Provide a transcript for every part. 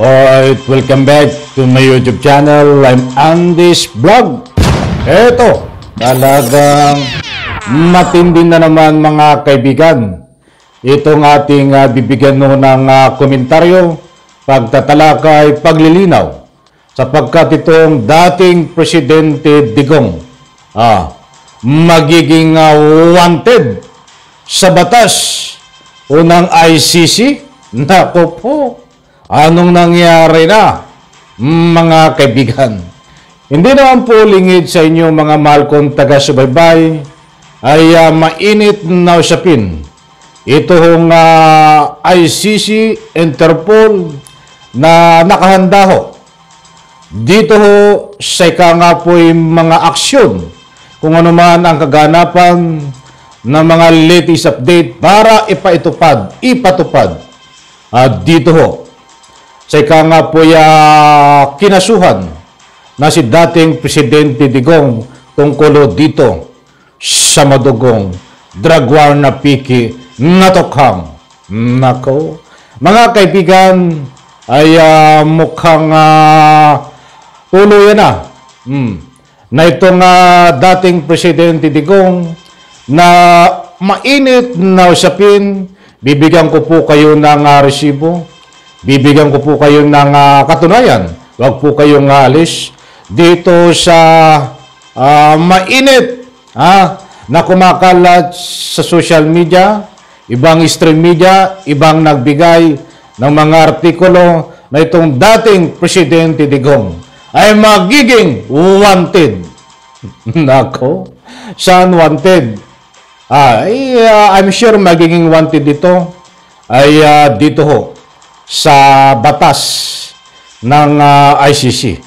Alright, welcome back to my YouTube channel. I'm Andy's Vlog. Eto, talagang matindi na naman mga kaibigan. Itong ating bibigyan no ng komentaryo, pagtatalakay, paglilinaw. Sapagkat itong dating Presidente Digong magiging wanted sa batas unang ICC. Nako po. Anong nangyari na, mga kaibigan? Hindi naman po lingid sa inyo mga mahal kong taga-subaybay ay mainit na usapin. Ito hong ICC, Interpol na nakahanda ho. Dito ho sa nga po yung mga aksyon kung ano man ang kaganapan ng mga latest update para ipatupad dito ho. Sa nga po kinasuhan na si dating Presidente Digong tungkol dito sa madugong drug war na piki natokhang. Nako, mga kaibigan, ay mukhang tuloy na na itong dating Presidente Digong na mainit na usapin. Bibigyan ko po kayo ng resibo. Bibigyan ko po kayo ng katunayan. Huwag po kayong alis dito sa mainit na kumakalat sa social media, ibang stream media, ibang nagbigay ng mga artikulo na itong dating Presidente Digong ay magiging wanted. Nako, saan wanted? I'm sure magiging wanted dito ay dito ho sa batas ng ICC.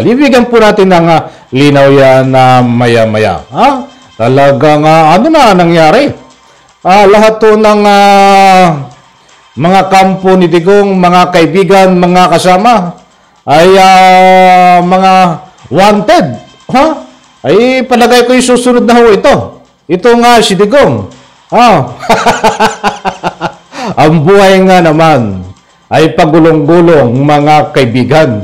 Libigyan po natin ng linaw yan maya-maya. Talagang ano na nangyari? Lahat to ng mga kampo ni Digong, mga kaibigan, mga kasama ay mga wanted. Ay palagay ko yung susunod na ho ito. Ito nga si Digong. Ang buhay nga naman ay pagulong-gulong mga kaibigan.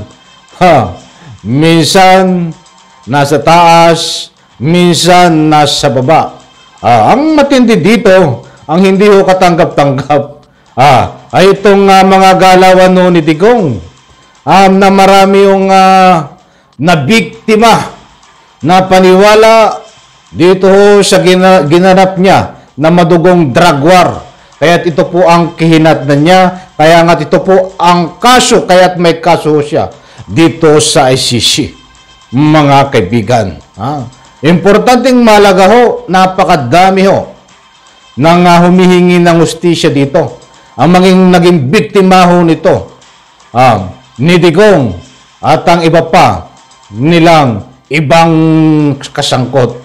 Minsan nasa taas, minsan nasa baba. Ang matindi dito, ang hindi ho katanggap-tanggap, ay itong mga galawan no ni Digong na marami yung nabiktima na paniwala dito ho sa ginanap niya na madugong drug war. Kaya't ito po ang kihinatnan niya. Kaya nga ito po ang kaso. Kaya't may kaso siya dito sa ICC. Mga kaibigan. Importanteng malaga ho. Napakadami ho nang humihingi ng hustisya dito. Ang naging biktima ho nito ni Digong at ang iba pa nilang ibang kasangkot.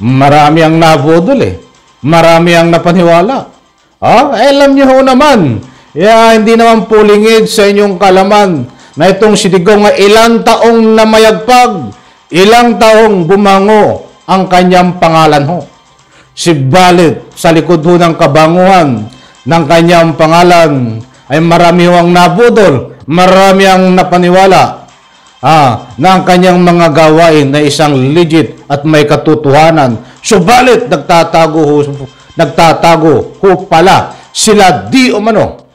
Marami ang nabudol Marami ang napaniwala. Alam niyo ho naman, hindi naman po lingid sa inyong kalaman na itong si Digong ay ilang taong namayagpag, ilang taong bumango ang kanyang pangalan ho. Sibalit sa likod ho ng kabanguhan ng kanyang pangalan ay marami ho ang nabudol, marami ang napaniwala na ang kanyang mga gawain na isang legit at may katotohanan. Subalit nagtatago ho pala sila di umano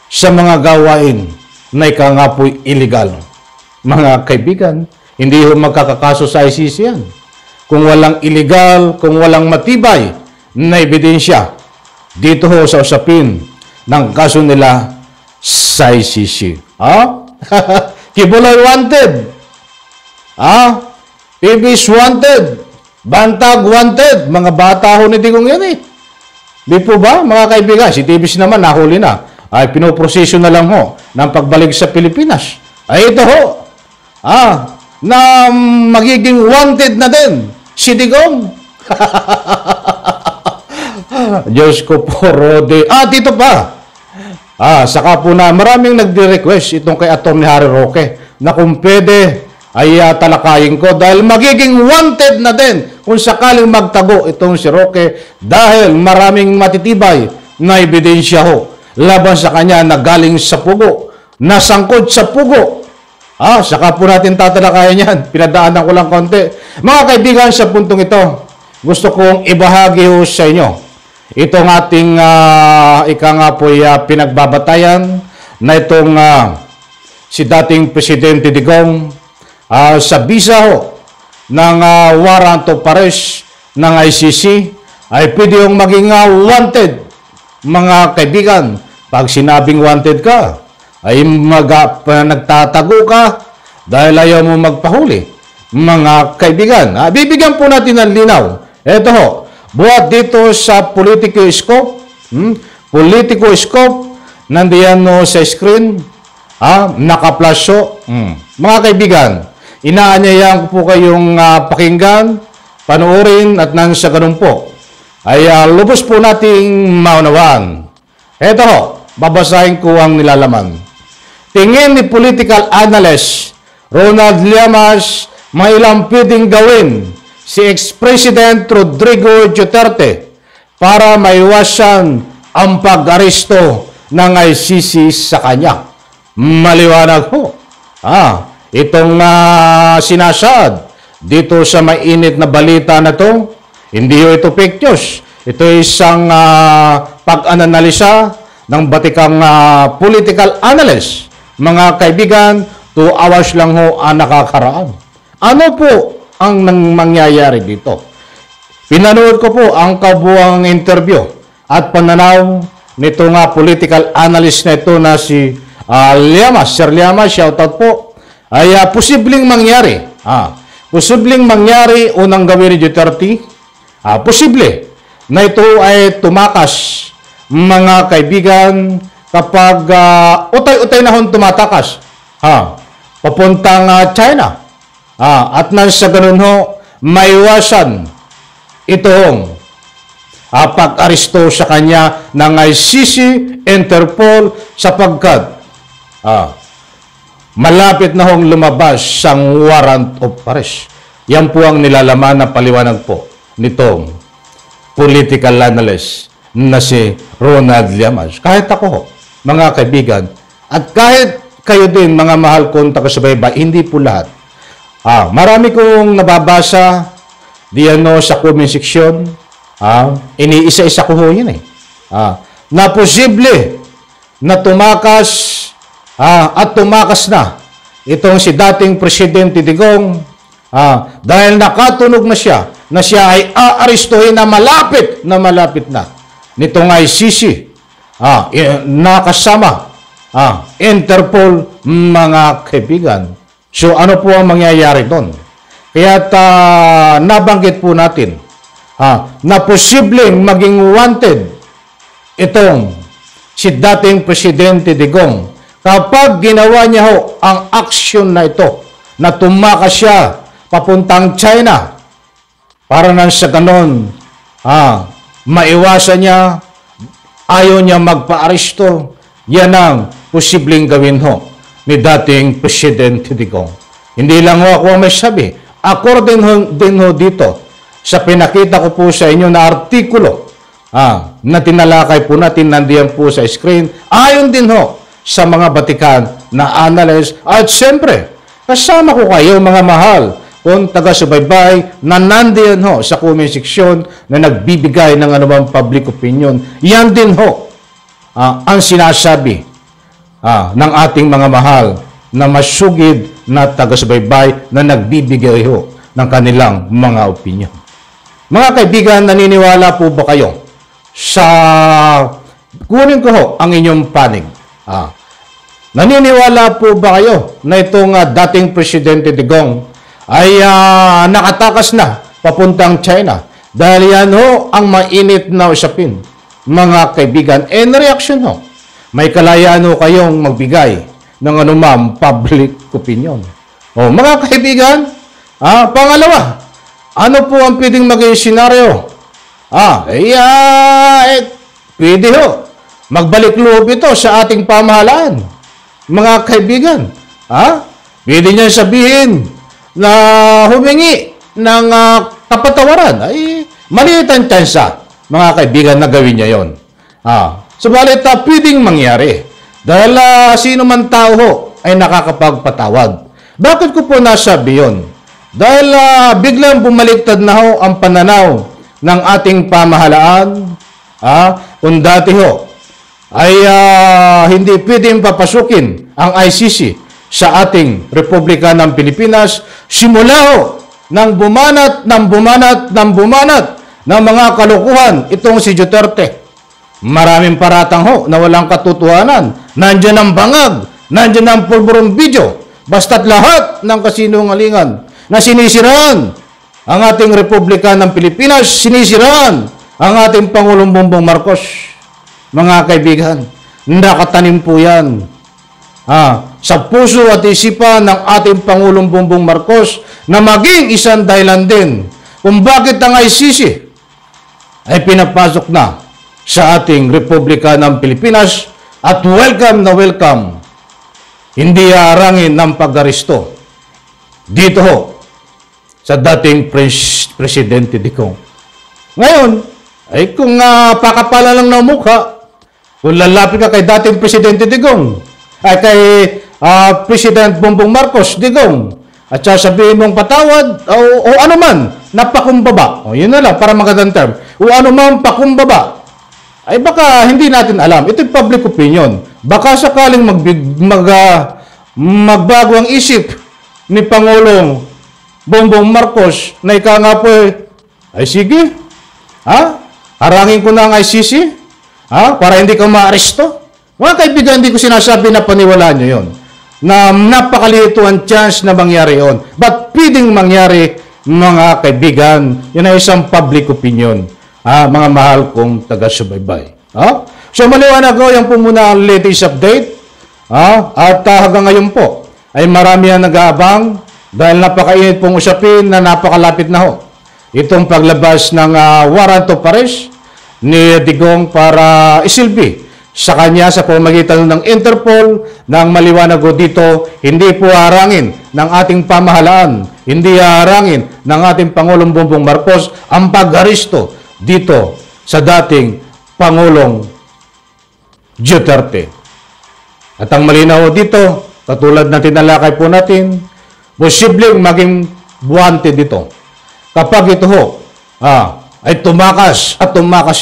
sa mga gawain na nga po'y illegal. Mga kaibigan, hindi ho magkakakaso sa ICC yan. Kung walang illegal, kung walang matibay na ebidensya dito ho sa usapin ng kaso nila sa ICC. Kibuloy wanted. PB's wanted. Bantag wanted. Mga bata ho ni Digong yan Di po ba, mga kaibigan? Si TBC naman nahuli na. Ay pinoproseso na lang ho ng pagbalik sa Pilipinas. Ay ito ho. Na magiging wanted na din si Digong. Diyos ko po, Rode. Dito pa. Saka po na maraming nagdi-request itong kay Atty. Harry Roque na kung pwede ay talakayin ko dahil magiging wanted na din kung sakaling magtago itong si Roque dahil maraming matitibay na ebidensya ho laban sa kanya na galing sa pugo nasangkot sa pugo. Saka po natin tatalakayan yan. Pinadaanan ko lang konti. Mga kaibigan, sa puntong ito, gusto kong ibahagi ho sa inyo itong ating ika nga po pinagbabatayan na itong si dating Presidente Digong sa visa ho ng warrant of arrest ng ICC ay pwede yung maging wanted. Mga kaibigan, pag sinabing wanted ka, ay nagtatago ka dahil ayaw mo magpahuli. Mga kaibigan, bibigyan po natin ng linaw. Ito ho, buhat dito sa Politico Scope. Politico Scope, nandiyan no sa screen. Naka-flash ho. Mga kaibigan, inaanyayahan ko po kayong pakinggan, panoorin at nang sa ganun po ay lubos po nating maunawaan. Ito ho, babasahin ko ang nilalaman. Tingin ni political analyst Ronald Llamas, may ilang pwedeng gawin si ex-president Rodrigo Duterte para maiwasan ang pag-aresto ng ICC sa kanya. Maliwanag ho. Itong sinasad dito sa mainit na balita na to, hindi ho ito fake news. Ito isang pag-analisa ng batikang political analyst. Mga kaibigan, 2 hours lang ho ang nakakaraan. Ano po ang mangyayari dito? Pinanood ko po ang kabuang interview at pananaw nito nga political analyst na ito na si Llamas. Sir Llamas, shoutout po. Ay posibleng mangyari. Posibleng mangyari unang gawin ni Duterte. Posible na ito ay tumakas, mga kaibigan, kapag utay-utay na hong tumatakas papuntang China. At nang sa ganun ho, maiwasan itong pag-aresto sa kanya ng ICC, Interpol, sapagkat malapit na hong lumabas sang warrant of arrest. Yan po ang nilalaman na paliwanag po nitong political analyst na si Ronald Llamas. Kahit ako ho, mga kaibigan, at kahit kayo din, mga mahal kong taga-subaybay, hindi po lahat. Marami kong nababasa diyan sa comment section. Iniisa-isa ko ho yun na posible na tumakas at tumakas na itong si dating Presidente Digong dahil nakatunog na siya ay aarestuhin na malapit na nitong ICC. Nakasama Interpol, mga kaibigan. So ano po ang mangyayari doon? Kaya nabanggit po natin na posibleng maging wanted itong si dating Presidente Digong kapag ginawa niya ho ang aksyon na ito na tumakas siya papuntang China para nang sa ganon maiwasan niya, ayaw niya magpa-aresto. Yan ang posibleng gawin ho ni dating Presidente Digong. Hindi lang ho ako ang may sabi. According din ho dito sa pinakita ko po sa inyo na artikulo na tinalakay po natin, nandiyan po sa screen, ayon din ho sa mga batikan na analyst. At siyempre, kasama ko kayo, mga mahal, kung taga-subaybay na nandiyan ho sa comment section na nagbibigay ng anumang public opinion. Yan din ho ang sinasabi ng ating mga mahal na masugid na taga-subaybay na nagbibigay ho ng kanilang mga opinion. Mga kaibigan, naniniwala po ba kayo sa kunin ko ho ang inyong panig? Naniniwala po ba kayo na itong dating Presidente Digong ay nakatakas na papuntang China? Dahil yan ho ang mainit na usapin, mga kaibigan. And reaction ho, may kalayaan ho kayong magbigay ng anumang public opinion. Mga kaibigan, pangalawa, ano po ang pwedeng maging senaryo? Pwede ho, magbalik loob ito sa ating pamahalaan. Mga kaibigan, pwede niya sabihin na humingi ng kapatawaran. Ay, maliit ang tsansa, mga kaibigan, na gawin niya yon. Subalit, pwedeng mangyari Dahil sino man tao ho ay nakakapagpatawad. Bakit ko po nasabi yun? Dahil biglang bumaliktad na ho ang pananaw ng ating pamahalaan. Kung dati ho ay hindi pwedeng papasukin ang ICC sa ating Republika ng Pilipinas, simula ho ng bumanat ng mga kalukuhan itong si Duterte. Maraming paratang ho na walang katotohanan. Nandiyan ang bangag, nandiyan ang pulburong video, basta't lahat ng kasinungalingan na sinisiraan ang ating Republika ng Pilipinas, sinisiraan ang ating Pangulong Bongbong Marcos. Mga kaibigan, nakatanim po yan sa puso at isipan ng ating Pangulong Bongbong Marcos na maging isang dahilan din kung bakit ang ICC ay pinapasok na sa ating Republika ng Pilipinas at welcome na welcome. Hindi harangin ng pag-aristo dito ho sa dating Presidente Digong. Ngayon, ay kung pakapala lang ng mukha, kung lalapit ka kay dating Presidente Digong, ay kay President Bongbong Marcos Digong, at sasabihin mong patawad, o ano man, napakumbaba. O yun na lang, para magandang term. O ano man pakumbaba, ay baka hindi natin alam. Ito yung public opinion. Baka sakaling magbago ang isip ni Pangulong Bongbong Marcos na ika nga po ay sige, harangin ko na ang ICC, para hindi ka maaresto. Mga kaibigan, hindi ko sinasabi na paniwalaan nyo yun, na napakalito ang chance na mangyari yun. But pwedeng mangyari, mga kaibigan, yun ay isang public opinion, mga mahal kong taga-subaybay. So maliwanag ko, yan po muna ang latest update. At hanggang ngayon po, ay marami ang nag-aabang dahil napakainit pong usapin na napakalapit na ho. Itong paglabas ng warrant of arrest ni Digong para isilbi sa kanya sa pamamagitan ng Interpol. Nang maliwanag ko dito, hindi po harangin ng ating pamahalaan, hindi harangin ng ating Pangulong Bongbong Marcos ang pag-aristo dito sa dating Pangulong Duterte. At ang malinaw dito, katulad na tinalakay po natin, posibleng maging wanted dito kapag ito ho ay tumakas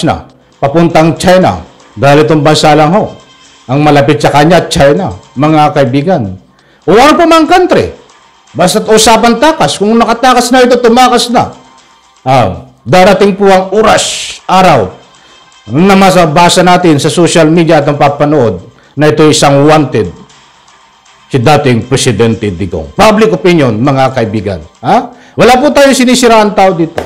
na papuntang China, dahil itong bansa lang ho ang malapit sa kanya, China, mga kaibigan. O ano pa mang country, basta't usapan takas. Kung nakatakas na ito, tumakas na. Darating po ang oras, araw, na masabasa natin sa social media at ang papanood na ito isang wanted, si dating Presidente Digong. Public opinion, mga kaibigan. Wala po tayong sinisiraan tao dito.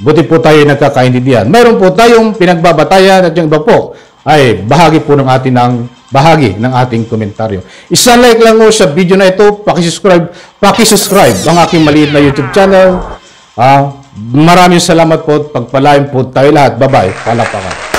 Buti po tayo nagkakaintindihan. Mayroon po tayong pinagbabatayan at yung iba po ay bahagi po ng ating komentaryo. Isa like lang mo sa video na ito, pakisubscribe ang aking maliit na YouTube channel. Maraming salamat po. Pagpalain po tayo lahat. Bye-bye. Palapakan.